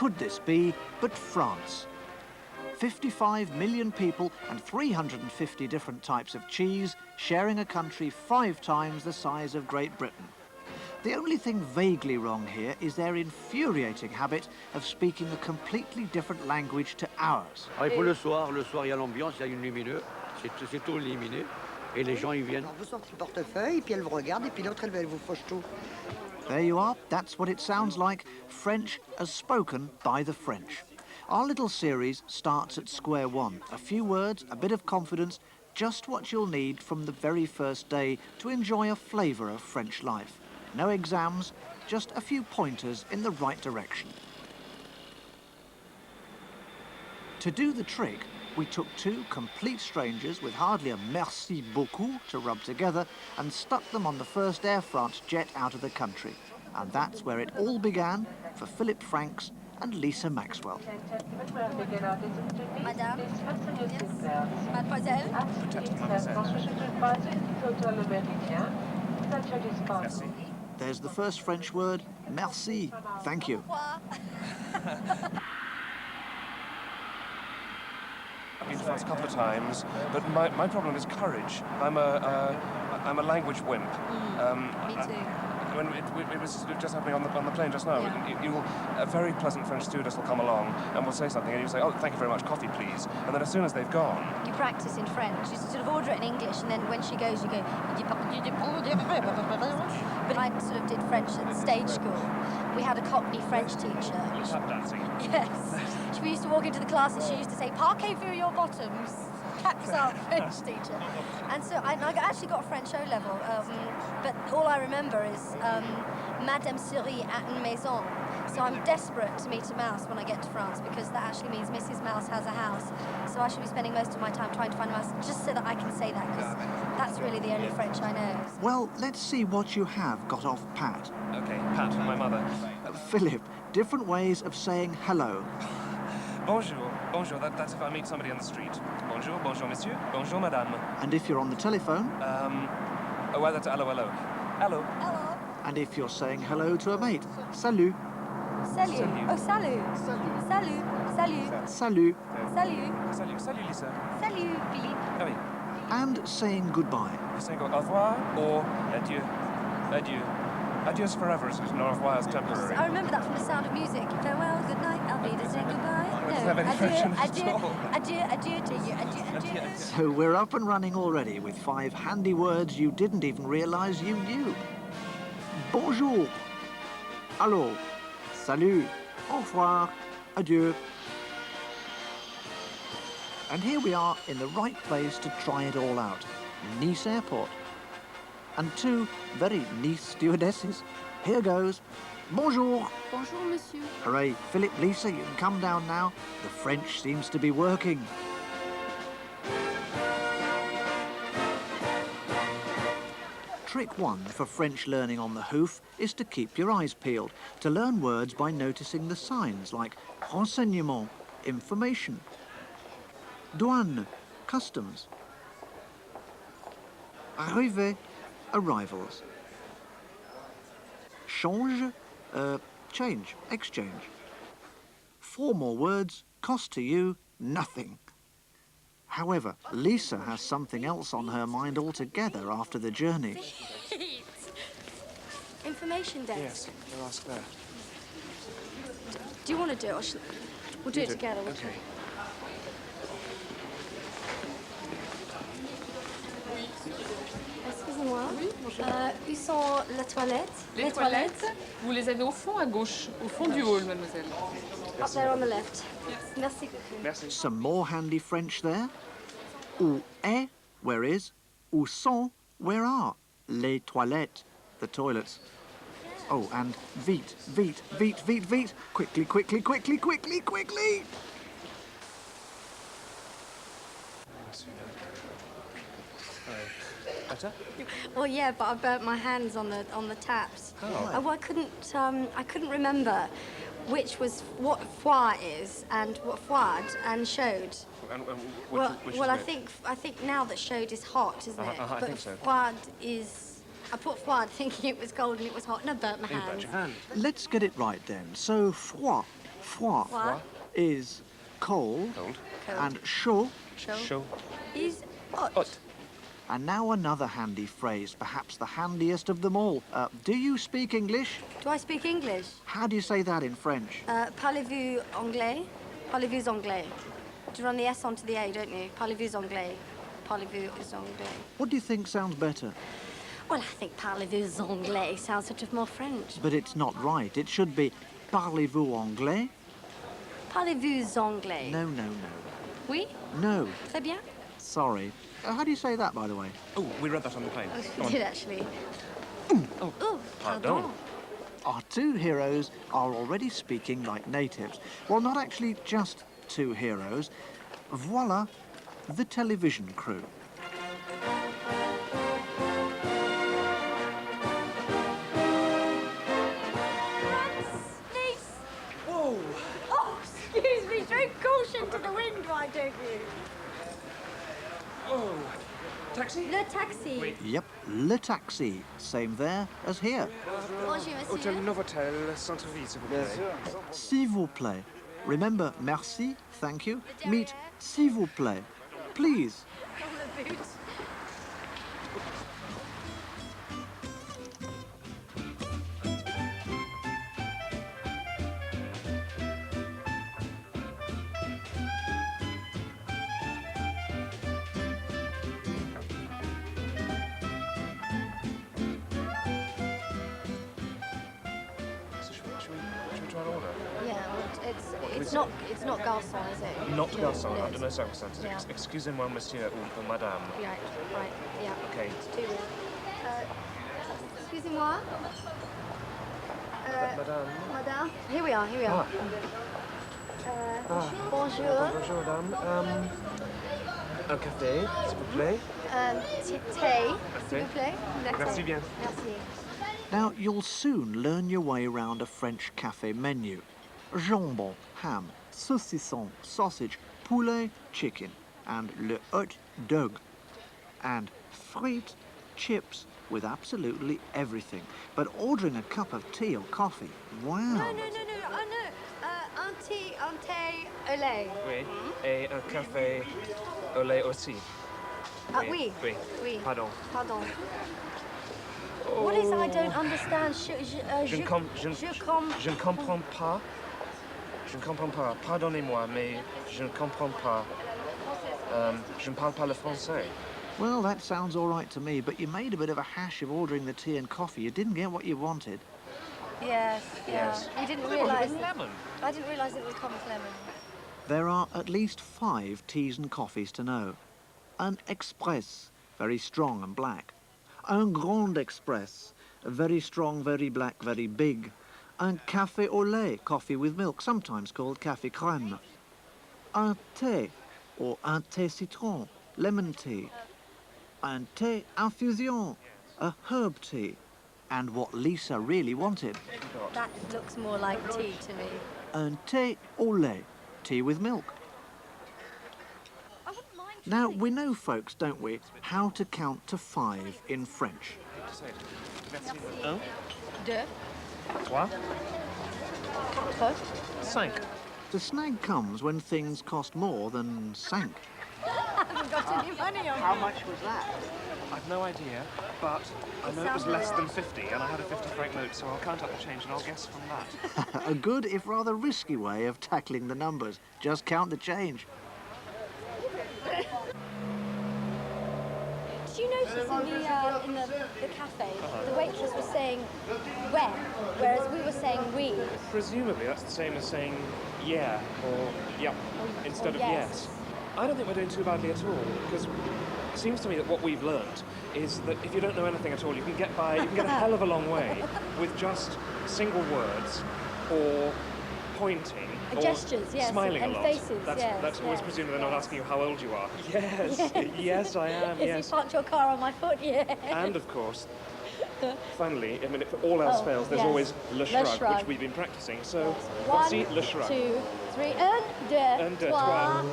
could this be but France? 55 million people and 350 different types of cheese, sharing a country 5 times the size of Great Britain. The only thing vaguely wrong here is their infuriating habit of speaking a completely different language to ours. Et pour le soir, il y a l'ambiance, il y a une lumineuse, c'est tout illuminé, et les gens, ils viennent. Vous sortez le portefeuille, puis elle vous regarde, et puis l'autre, elle vous fauche tout. There you are, that's what it sounds like, French as spoken by the French. Our little series starts at square one. A few words, a bit of confidence, just what you'll need from the very first day to enjoy a flavour of French life. No exams, just a few pointers in the right direction. To do the trick, we took 2 complete strangers with hardly a merci beaucoup to rub together and stuck them on the first Air France jet out of the country. And that's where it all began for Philip Franks and Lisa Maxwell. Madame? Yes. Mademoiselle? Merci. There's the first French word, merci, thank you. I've been to France a couple of times, but my problem is courage. I'm a language wimp. Me too. When it was just happening on the plane just now. Yeah. A very pleasant French stewardess will come along and will say something, and you say, "Oh, thank you very much, coffee, please." And then as soon as they've gone, You practice in French. You sort of order it in English, and then when she goes, you go. But I sort of did French at stage school. We had a Cockney French teacher. tap dancing. Yes. We used to walk into the class, and she used to say, "Parquez-vous your bottoms." That was our French teacher. And so I actually got a French O-level, but all I remember is Madame Souris at une maison. So I'm desperate to meet a mouse when I get to France, because that actually means Mrs. Mouse has a house. So I should be spending most of my time trying to find a mouse, just so that I can say that, because that's really the only French I know. Well, let's see what you have got off Pat. Okay, Pat, my mother. Philip, different ways of saying hello. Bonjour, bonjour. That's if I meet somebody on the street. Bonjour, bonjour, monsieur. Bonjour, madame. And if you're on the telephone, Oh, well, that's hello, hello. Hello. Hello. and if you're saying hello to a mate, salut, Salut. Salut. Oh, salut. Salut. Salut. Salut. salut, Salut. Salut, salut, Lisa. Salut, Philippe. Ah oui. and saying goodbye. You're saying au revoir or adieu. Adieu. Adieus forever is au revoir is temporary. I remember that from The Sound of Music. Farewell, good night, I'll be to say goodbye. doesn't have any French in it at adieu, all. adieu, adieu to you, adieu, adieu. So we're up and running already with 5 handy words you didn't even realise you knew. Bonjour, allô, salut, au revoir, adieu. And here we are in the right place to try it all out, Nice Airport. And 2 very Nice stewardesses. Here goes. Bonjour. Bonjour, monsieur. Hooray, Philip, Lisa, you can come down now. The French seems to be working. Trick 1 for French learning on the hoof is to keep your eyes peeled, to learn words by noticing the signs like renseignement, information, douane, customs, arrivée, arrivals, change, change, exchange. 4 more words cost to you nothing. However, Lisa has something else on her mind altogether after the journey. Information desk. Yes, I'll ask there. Do you want to do it, or we'll do it together? Okay. Excusez-moi. Où sont les toilettes? Les toilettes, vous les avez au fond à gauche, au fond du hall, mademoiselle. Up there on the left. Merci. Merci. Some more handy French there. Où est, where is. Où sont, where are. Les toilettes, the toilets. Oh, and vite, vite, vite, vite, vite. Quickly, quickly, quickly, quickly, quickly. Better? Well, yeah, but I burnt my hands on the taps. Oh. I couldn't remember which was what foie is and what froid and chaude. And which Well, is I it? think now that chaude is hot, isn't it? I But think so. froid is. I put froid thinking it was cold and it was hot, and I burnt my You burnt hands. your hand. Let's get it right then. So, froid, Froid Froid. is cold, Cold. Cold. and chaud. Chaud. Is hot. Hot. And now another handy phrase, perhaps the handiest of them all. Do you speak English? Do I speak English? How do you say that in French? Parlez-vous anglais? Parlez-vous anglais? Do you run the S onto the A, don't you? Parlez-vous anglais? Parlez-vous anglais? What do you think sounds better? Well, I think parlez-vous anglais sounds sort of more French. But it's not right. It should be parlez-vous anglais? Parlez-vous anglais? No, no, no. Oui? No, Très bien. sorry. How do you say that, by the way? Oh, we read that on the plane. We did actually. Oh, Oh, pardon. Our two heroes are already speaking like natives. Well, not actually just two heroes. Voila, the television crew. Nice. Whoa! Oh, excuse me. Throw caution to the wind, why don't you? Oh. Taxi? Le taxi. Yep, le taxi. Same there as here. Bonjour, monsieur. Hôtel Novotel, Centre-Ville, s'il vous plaît. S'il vous plaît. Remember, merci, thank you. Meet s'il vous plaît. Please. On the boot. So should we try an order? Yeah, well, it's not garçon, is it? Not No, garçon, no, under no circumstances. Yeah. Excusez-moi, monsieur ou madame. Right, right, yeah. Okay. It's too weird. Excusez-moi. Madame. Madame. Here we are, here we are. Bonjour. Bonjour, madame. Un café, s'il vous plaît. Thé, s'il vous plaît. Merci bien. Merci. Now, you'll soon learn your way around a French cafe menu. Jambon, ham, saucisson, sausage, poulet, chicken, and le hot dog. And frites, chips, with absolutely everything. But ordering a cup of tea or coffee, wow. No. Oh no. Un thé au lait. Oui. Et un café au lait aussi. Oui. Oui. Oui. Pardon. Pardon. What is I don't understand? Je ne comprends pas. Je ne comprends pas. Pardonnez-moi, mais je ne comprends pas. Je ne parle pas le français. Well, that sounds all right to me, but you made a bit of a hash of ordering the tea and coffee. You didn't get what you wanted. Yes. Yes. You didn't Well, it realise. was lemon. I didn't realise it would come with lemon. There are at least 5 teas and coffees to know. An express, very strong and black. Un grand express, very strong, very black, very big. Un café au lait, coffee with milk, sometimes called café crème. Un thé, or un thé citron, lemon tea. Un thé infusion, a herb tea. And what Lisa really wanted, That looks more like tea to me. un thé au lait, tea with milk. I wouldn't mind. Now, we know, folks, don't we, how to count to 5 in French. Un, Deux. trois, Quatre. cinq. The snag comes when things cost more than sank. I haven't got any money on me. much was that? I've no idea, but I know it was less than 50, and I had a 50-franc note, so I'll count up the change and I'll guess from that. A good, if rather risky way of tackling the numbers. Just count the change. Did you notice in the cafe, the waitress was saying where, whereas we were saying we. Presumably that's the same as saying yeah or yep instead of yes. yes. I don't think we're doing too badly at all, because it seems to me that what we've learned is that if you don't know anything at all, you can get a hell of a long way with just single words or pointing or Gestures, yes, smiling and a lot. faces, That's yes, always yes. presuming they're not asking you how old you are. Yes, yes, I am, If yes. you parked your car on my foot, yeah. And of course, finally, I mean, if all else Oh, fails, there's yes. always le shrug, shrug. which we've been practicing. So, One, voici le shrug. 2, 3, un, deux, Un, deux, trois. trois.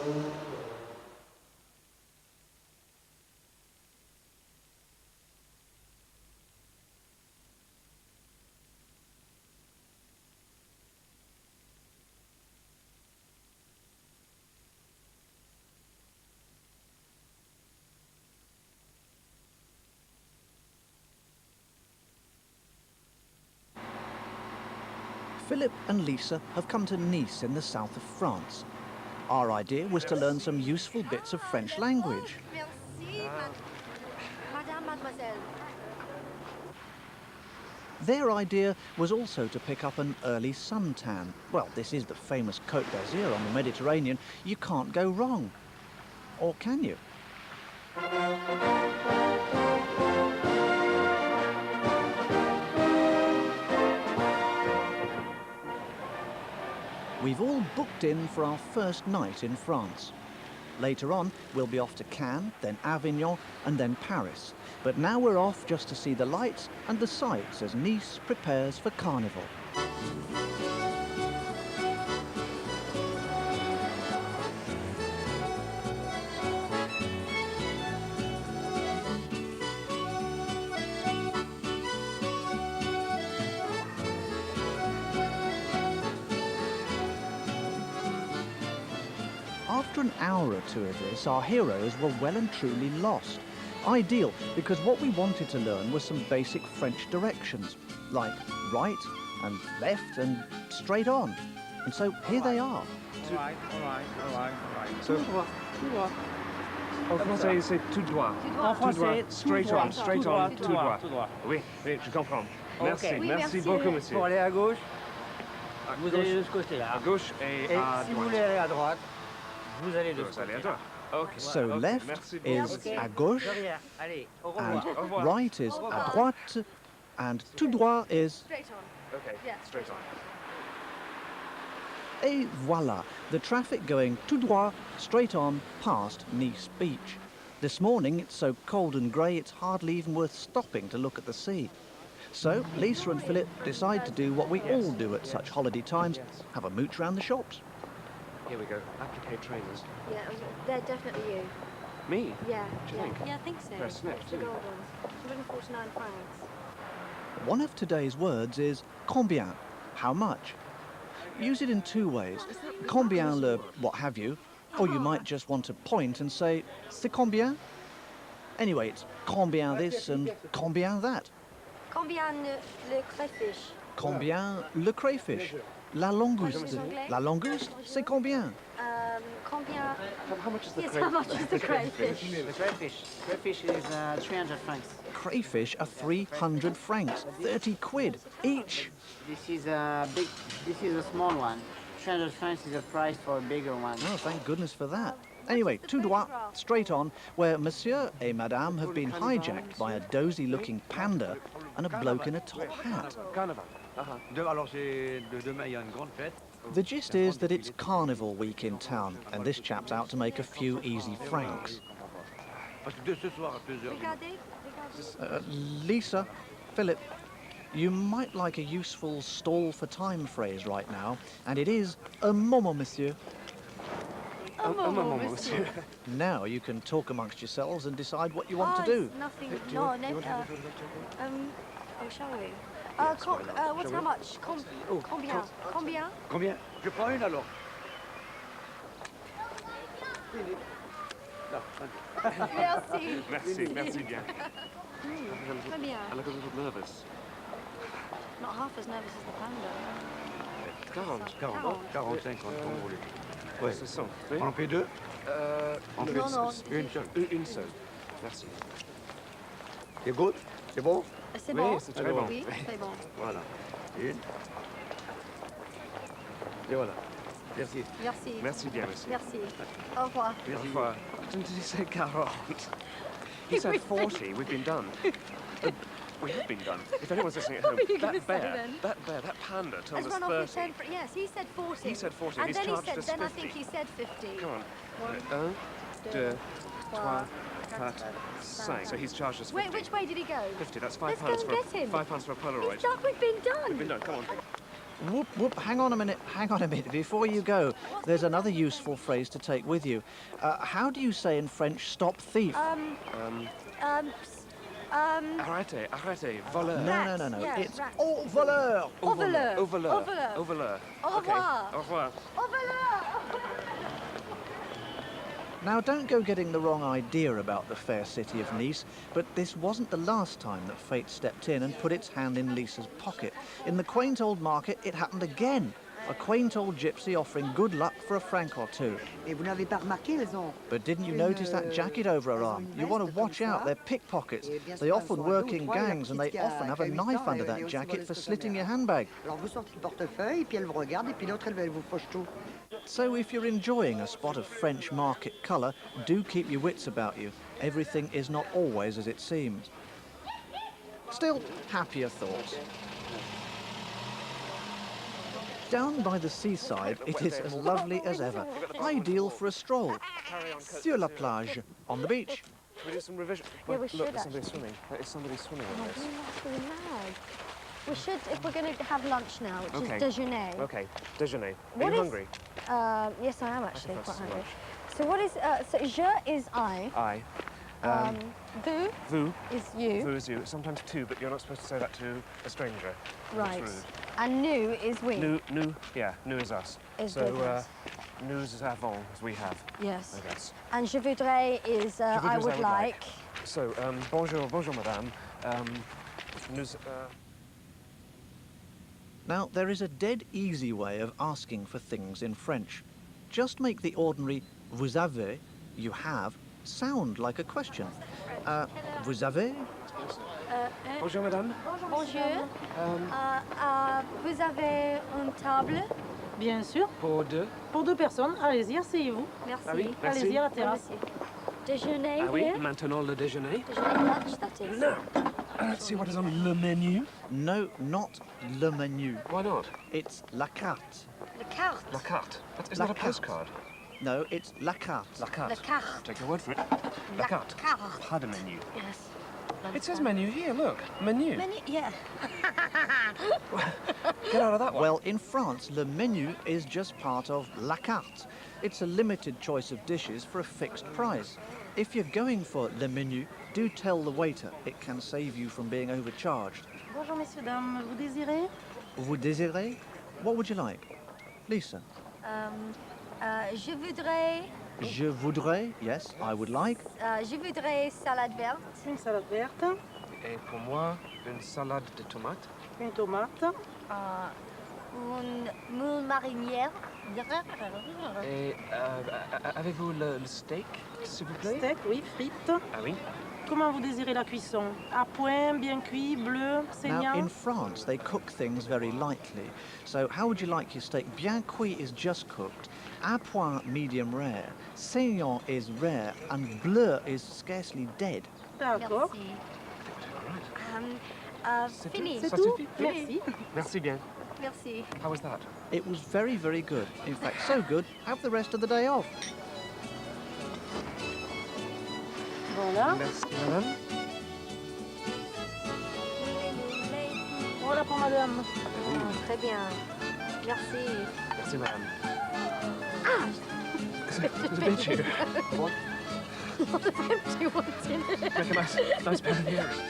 Philip and Lisa have come to Nice in the south of France. Our idea was to learn some useful bits of French language. Merci, Madame, Mademoiselle. Their idea was also to pick up an early suntan. Well, this is the famous Côte d'Azur on the Mediterranean. You can't go wrong. Or can you? We've all booked in for our first night in France. Later on, we'll be off to Cannes, then Avignon, and then Paris. But now we're off just to see the lights and the sights as Nice prepares for Carnival. After an hour or two of this, our heroes were well and truly lost. Ideal, because what we wanted to learn was some basic French directions, like right and left and straight on. And so here they are. So, en français, c'est tout droit. En Tout droit, français, straight on, straight on, tout droit. tout droit. Oui, oui, je comprends. Merci, Ok. Oui, merci merci. beaucoup, monsieur. Pour aller à gauche, À vous gauche, allez de ce côté-là. à gauche et Et à si vous droite. voulez aller à droite, vous allez de ce Vous allez à côté-là. droite. Ok. So Ok, left merci is beaucoup. Ok. à gauche, De rien. Allez, au and revoir. Au revoir. right is à droite, and tout droit is... Straight on. Okay, Yeah. straight on. Et voila, the traffic going tout droit, straight on, past Nice Beach. This morning it's so cold and grey it's hardly even worth stopping to look at the sea. So Lisa and Philip decide to do what we all do at such holiday times, have a mooch round the shops. Here we go. Applique trainers. Yeah, they're definitely you. Me? Yeah, Do you think? yeah, I think so. They're a snip, The too. gold ones. 149 francs. One of today's words is combien, how much. Use it in two ways. Combien le what have you, or you might just want to point and say, c'est combien? Anyway, it's combien this and combien that. Combien le crayfish? Combien le crayfish? La langouste. La langouste, c'est combien? Combien? How much is the Yes, crayfish? how much is the crayfish? The crayfish. Crayfish is 300 francs. Crayfish are 300 francs, 30 quid each. This is a big. This is a small one. 300 francs is the price for a bigger one. Oh, thank goodness for that. Anyway, tout droit, straight on, where Monsieur et Madame have been hijacked by a dozy-looking panda and a bloke in a top hat. Carnival. Alors, demain, il y a une grande fête. The gist is that it's Carnival week in town, and this chap's out to make a few easy francs. Parce que de ce soir à 2h. Regardez, regardez. Lisa, Philip, you might like a useful stall for time phrase right now, and it is un moment, monsieur. Un moment, monsieur. Now you can talk amongst yourselves and decide what you want to Oh, do. it's nothing. No, no. Oh, shall we? What's how much? Combien? Combien? Combien? Je prends une alors. Merci. Merci, merci bien. Combien? I look a little nervous. Not half as nervous as the panda. 40. 40, 50, comme vous voulez. Ouais. C'est ça. Oui. On en fait deux? On fait Non, non. une seule. Une seule. Merci. C'est good? C'est bon? C'est Oui, bon? c'est très bon. Oui, c'est bon. Voilà. Une. Et voilà. Merci. Merci. Merci bien, monsieur. Merci. Au revoir. Au revoir. Didn't he say 40? He said 40. We've been done. We have been done. If anyone's listening at home, What were you gonna that say bear, then? that panda told Has us run off with 30. 10 yes, he said 40. He said 40, And he's then he charged said, us then I 50. think he said 50. Come on. One, 1, 2, 3, 4, 5, 5. So he's charged us 50. Wait, which way did he go? 50, that's Let's £5 go and for get him. £5 for a Polaroid. He's done, we've been done. We've been done, come on. Whoop, whoop, hang on a minute. Before you go, there's another useful phrase to take with you. How do you say in French, stop thief? Arrêtez, arrêtez, voleur. No. yeah, It's rat. au voleur. Au voleur. Au voleur. Au voleur. Au voleur. Au Okay. revoir. Au revoir. Au voleur. Now, don't go getting the wrong idea about the fair city of Nice, but this wasn't the last time that fate stepped in and put its hand in Lisa's pocket. In the quaint old market, it happened again. A quaint old gypsy offering good luck for a franc or two. Et vous n'avez pas remarqué, elles ont... But didn't you notice that jacket over her arm? You want to watch out, they're pickpockets. They often work in gangs and they often have a knife under that jacket for slitting your handbag. Alors vous sortez le portefeuille, puis elle vous regarde, et puis l'autre, elle vous fauche tout. So if you're enjoying a spot of French market colour, do keep your wits about you. Everything is not always as it seems. Still, happier thoughts. Down by the seaside, it is as lovely as ever, ideal for a stroll. Sur la plage, on the beach. Should we do some revision? Yeah, we Look, should, there's somebody actually. swimming. There is somebody swimming on this. We should, if we're going to have lunch now, which Okay. is déjeuner. Okay, déjeuner. Are What you is- hungry? Yes, I am actually that's quite hungry. lunch. So what is, so je is I, I. vous Vous. is you, Vous is you. Sometimes two, but you're not supposed to say that to a stranger. right, That's rude. and nous is we. Nous, yeah, nous is us. Is so, both of us. nous is avons, as we have, Yes. I guess. And je voudrais is Je voudrais, I would like. So, bonjour, bonjour, madame. Nous, Now, there is a dead easy way of asking for things in French. Just make the ordinary vous avez, you have, sound like a question. Vous avez? bonjour, madame. Bonjour. Vous avez une table? Bien sûr. Pour deux. Pour deux personnes, allez-y, asseyez-vous. Merci. Ah oui, merci. Allez-y à la terrasse. Déjeuner Ah oui, here? maintenant le déjeuner. Déjeuner lunch, that is. No. Let's see what is on le menu. No, not le menu. Why not? It's la carte. Le carte. La carte. Is La that a carte. postcard? No, it's la carte. La carte. La carte. Take your word for it. La carte. Carte. Pas de menu. Yes. It says menu here, look. Menu. Menu, yeah. Get out of that one. Well, in France, le menu is just part of la carte. It's a limited choice of dishes for a fixed price. If you're going for le menu, do tell the waiter. It can save you from being overcharged. Bonjour messieurs, dames, vous désirez? Vous désirez? What would you like? Lisa? Je voudrais, Je voudrais, yes, I would like. je voudrais salade verte, Une salade verte, Et pour moi, une salade de tomates. une tomate, une moule marinière. Et avez-vous le steak, s'il vous plaît? steak, oui, frites. Ah oui. Comment vous désirez la cuisson? À point, bien cuit, bleu, Now, saignant? in France, they cook things very lightly. So, how would you like your steak? Bien cuit is just cooked. À point, medium rare. Saignant is rare. And bleu is scarcely dead. D'accord. Merci. Fini. C'est Ça tout? suffit? Merci. Merci bien. Merci. How was that? It was very, very good. In fact, so good, have the rest of the day off. Voilà. Merci, madame. Voilà pour madame. Très bien. Merci. Merci, madame. Did you? What? What do you want in it? Make a nice pair of earrings.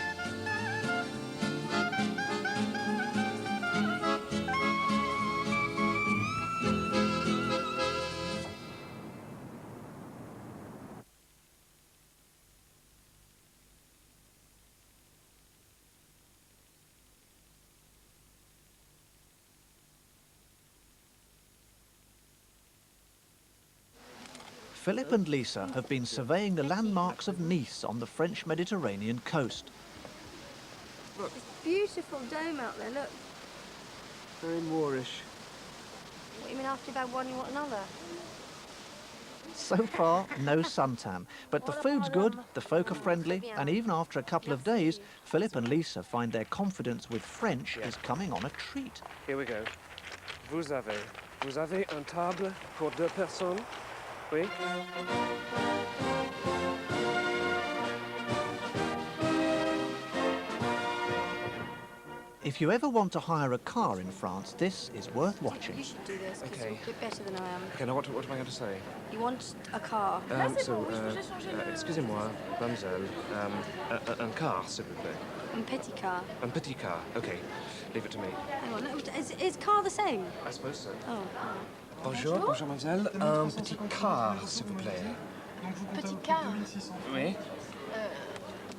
Philip and Lisa have been surveying the landmarks of Nice on the French Mediterranean coast. Beautiful dome out there, look. Very Moorish. What, you mean after you've had one, you want another? So far, no suntan, but the food's good, the folk are friendly, and even after a couple of days, Philip and Lisa find their confidence with French is coming on a treat. Here we go. Vous avez un table pour deux personnes? Oui. If you ever want to hire a car in France, this is worth watching. You should do this because Okay. you'll do better than I am. Okay, now what am I going to say? You want a car. Excusez-moi, mademoiselle, un car, s'il vous plaît. A petit car. Un petit car. Okay, leave it to me. Hang on, is car the same? I suppose so. Oh. Bonjour, bonjour, mademoiselle. Un petit car, s'il vous plaît. Petit car. Oui.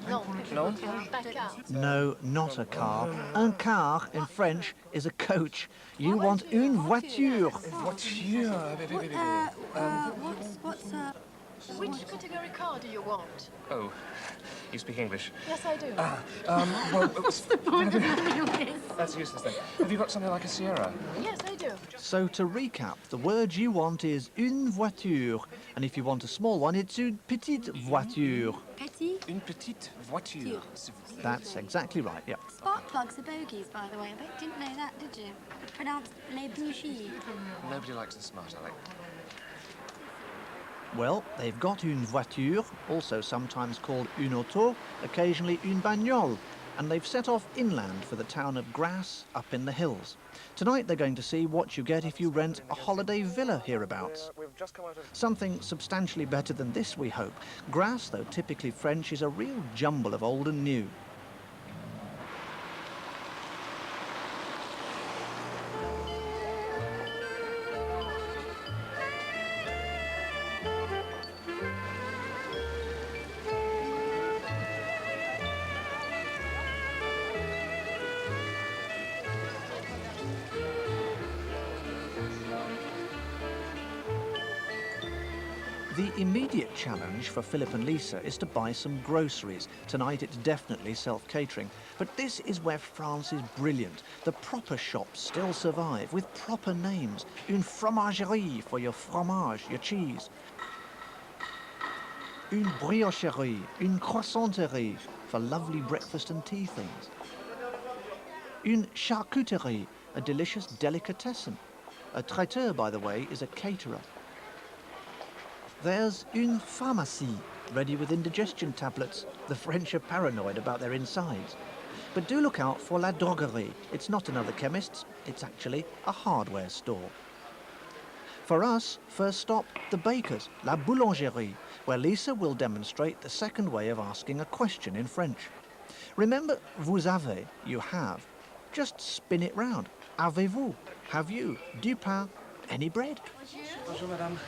Non. Non? Pas car. No, not a car. Un car in French is a coach. You want une voiture. Voiture. Which category car do you want? Oh, you speak English. Yes, I do. Well, that's useless then. Have you got something like a Sierra? Yes, I do. So to recap, the word you want is une voiture. And if you want a small one, it's une petite voiture. Petit. Une petite voiture. s'il vous plaît. That's exactly right, yeah. Spark plugs are bogies, by the way. I bet you didn't know that, did you? Pronounced les bougies. Nobody likes the smart aleck. Well, they've got une voiture, also sometimes called une auto, occasionally une bagnole, and they've set off inland for the town of Grasse up in the hills. Tonight they're going to see what you get if you rent a holiday villa hereabouts. We've just come out of... Something substantially better than this, we hope. Grasse, though typically French, is a real jumble of old and new. The immediate challenge for Philip and Lisa is to buy some groceries. Tonight it's definitely self-catering. But this is where France is brilliant. The proper shops still survive with proper names. Une fromagerie for your fromage, your cheese. Une briocherie, une croissanterie for lovely breakfast and tea things. Une charcuterie, a delicious delicatessen. A traiteur, by the way, is a caterer. There's une pharmacie, ready with indigestion tablets. The French are paranoid about their insides. But do look out for la droguerie. It's not another chemist's, it's actually a hardware store. For us, first stop, the bakers, la boulangerie, where Lisa will demonstrate the second way of asking a question in French. Remember, vous avez, you have. Just spin it round. Avez-vous, have you, du pain, any bread? Bonjour, madame.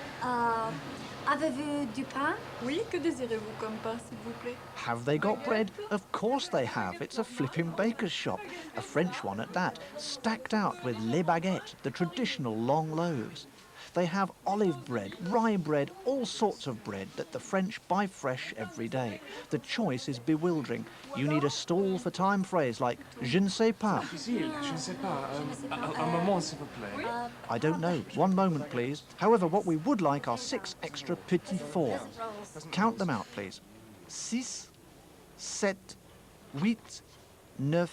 Avez-vous du pain? Oui, que désirez-vous comme pain, s'il vous plaît? Have they got bread? Of course they have. It's a flipping baker's shop. A French one at that, stacked out with les baguettes, the traditional long loaves. They have olive bread, rye bread, all sorts of bread that the French buy fresh every day. The choice is bewildering. You need a stall for time phrase like je ne sais pas. Difficile, je ne sais pas. Un moment, s'il vous plaît. I don't know. One moment, please. However, what we would like are 6 extra petits fours. Count them out, please. 6, 7, 8, 9,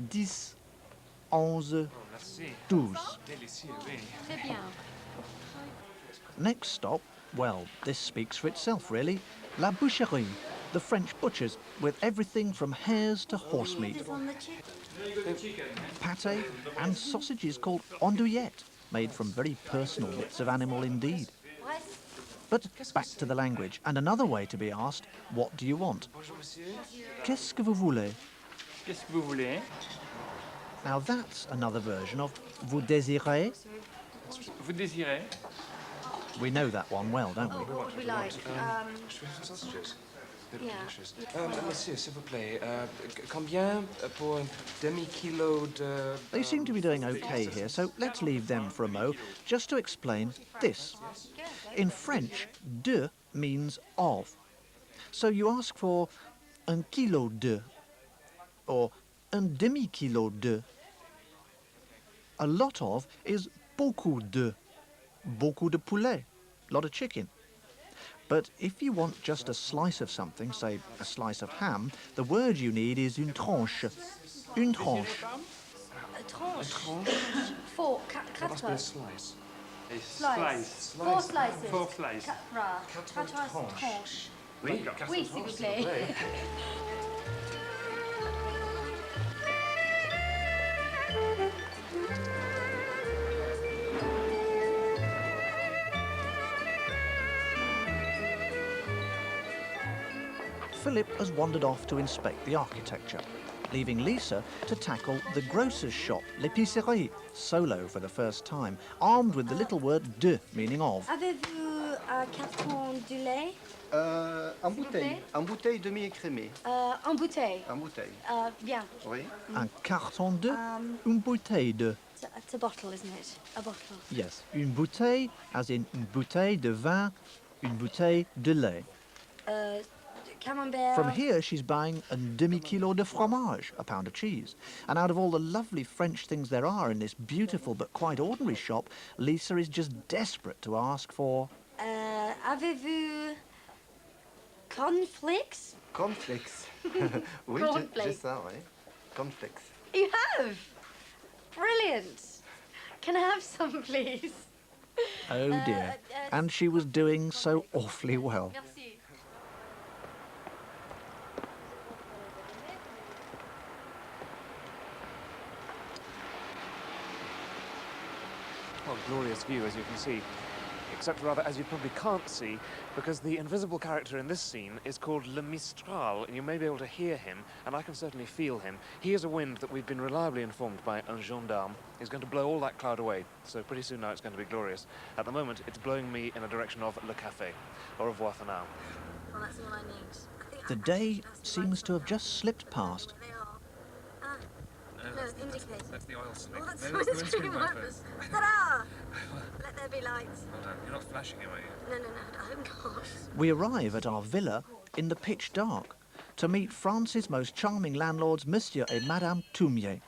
10, 11, 12. Délicieux, oui. Très bien. Next stop, well, this speaks for itself, really. La boucherie, the French butchers, with everything from hares to horse meat. Pâté and sausages called andouillettes, made from very personal bits of animal indeed. But back to the language, and another way to be asked, what do you want? Bonjour, monsieur. Qu'est-ce que vous voulez? Qu'est-ce que vous voulez? Now that's another version of vous désirez. Vous désirez? We know that one well, don't we? What would we like? Je fais sausages. They're Yeah. delicious. Monsieur, s'il vous plaît, combien pour un demi-kilo de... They seem to be doing okay here, so let's leave them for a mo, just to explain this. In French, de means of. So you ask for un kilo de, or un demi-kilo de. A lot of is beaucoup de poulet, lot of chicken. But if you want just a slice of something, say a slice of ham, the word you need is une tranche. Une tranche. A tranche. Four. That must be a Quatre. slice. Slice. Four slices. Four slices. Quatre tranches. Oui, Oui, s'il vous plaît. Philip has wandered off to inspect the architecture, leaving Lisa to tackle the grocer's shop, l'épicerie, solo for the first time, armed with the little word de, meaning of. Avez-vous carton du lait. En bouteille. En bouteille demi-écrémée. En bouteille. En bouteille. Bien. Oui. Un carton de, une bouteille de. It's a bottle, isn't it? A bottle. Yes, une bouteille, as in une bouteille de vin, une bouteille de lait. Camembert. From here, she's buying a demi-kilo de fromage, a pound of cheese. And out of all the lovely French things there are in this beautiful but quite ordinary shop, Lisa is just desperate to ask for... Avez-vous cornflakes? Cornflakes. Oui, Cornflakes. j'ai ça, oui. Cornflakes. You have? Brilliant. Can I have some, please? Oh dear. And she was doing so awfully well. Merci. Well, glorious view, as you can see. Except rather, as you probably can't see, because the invisible character in this scene is called Le Mistral, and you may be able to hear him, and I can certainly feel him. He is a wind that we've been reliably informed by un gendarme is going to blow all that cloud away, so pretty soon now it's going to be glorious. At the moment, it's blowing me in the direction of Le Café. Au revoir for now. Well, that's all I need. The day seems to have just slipped past. No, indicate. That's the oil slick. Oh, that's the windscreen wipers. Ta-da! Let there be light. Hold on, you're not flashing him, are you? No, oh gosh. We arrive at our villa in the pitch dark to meet France's most charming landlords, Monsieur et Madame Toumier.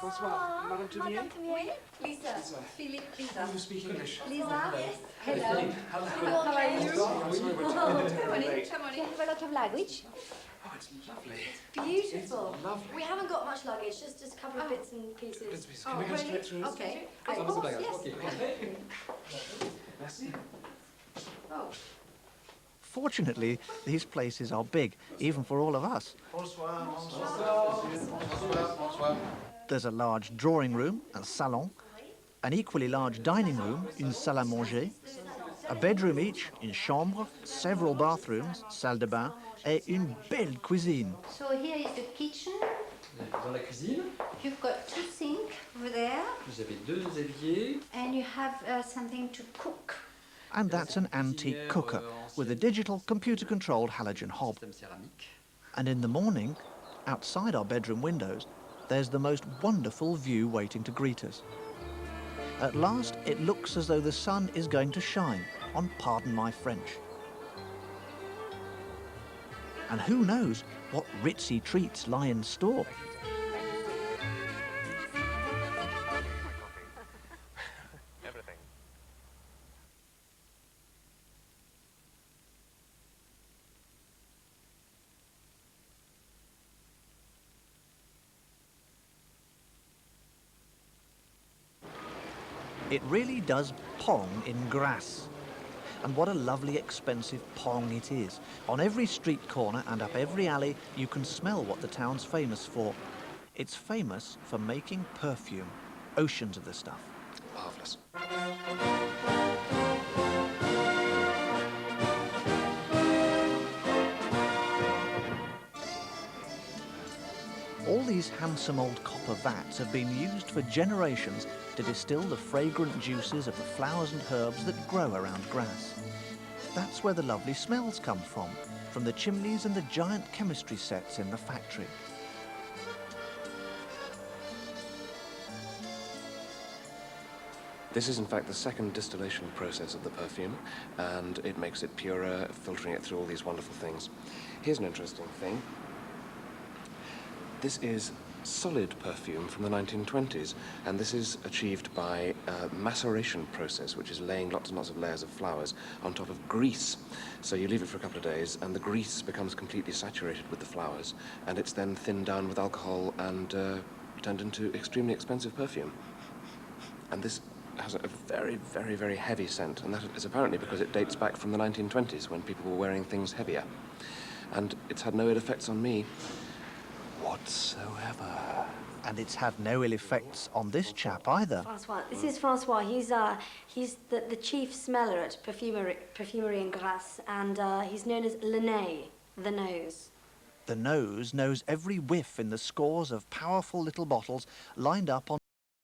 Bonsoir, Madame Toumier. Oui, Lisa. Philippe, Lisa. You speak English? Lisa, yes. Hello. Hello. How are you? Come Do you have a lot of luggage? Oh, it's lovely. Beautiful. It's lovely. We haven't got much luggage, just a couple of bits and pieces. Can we go straight through? Okay. Of course, yes. Merci. Oh. Fortunately, these places are big, even for all of us. There's a large drawing room, a salon, an equally large dining room, une salle à manger, a bedroom each, une chambre, several bathrooms, salle de bain, et une belle cuisine. So here is the kitchen. Dans la cuisine, You've got two sinks over there, vous avez deux éviers. and you have something to cook. And that's an antique cooker with a digital computer-controlled halogen hob. Système céramique. And in the morning, outside our bedroom windows, there's the most wonderful view waiting to greet us. At last, it looks as though the sun is going to shine on Pardon My French. And who knows what ritzy treats lie in store. Everything. It really does pong in Grasse. And what a lovely expensive pong it is. On every street corner and up every alley, you can smell what the town's famous for. It's famous for making perfume. Oceans of the stuff. Marvellous. All these handsome old copper vats have been used for generations to distill the fragrant juices of the flowers and herbs that grow around Grasse. That's where the lovely smells come from the chimneys and the giant chemistry sets in the factory. This is in fact the second distillation process of the perfume, and it makes it purer, filtering it through all these wonderful things. Here's an interesting thing. This is solid perfume from the 1920s, and this is achieved by a maceration process, which is laying lots and lots of layers of flowers on top of grease. So you leave it for a couple of days, and the grease becomes completely saturated with the flowers, and it's then thinned down with alcohol and turned into extremely expensive perfume. And this has a very, very, very heavy scent, and that is apparently because it dates back from the 1920s, when people were wearing things heavier. And it's had no ill effects on me whatsoever. And it's had no ill effects on this chap either. Francois. This is Francois. He's the chief smeller at Perfumerie in Grasse, and he's known as Le Nez, the nose. The nose knows every whiff in the scores of powerful little bottles lined up on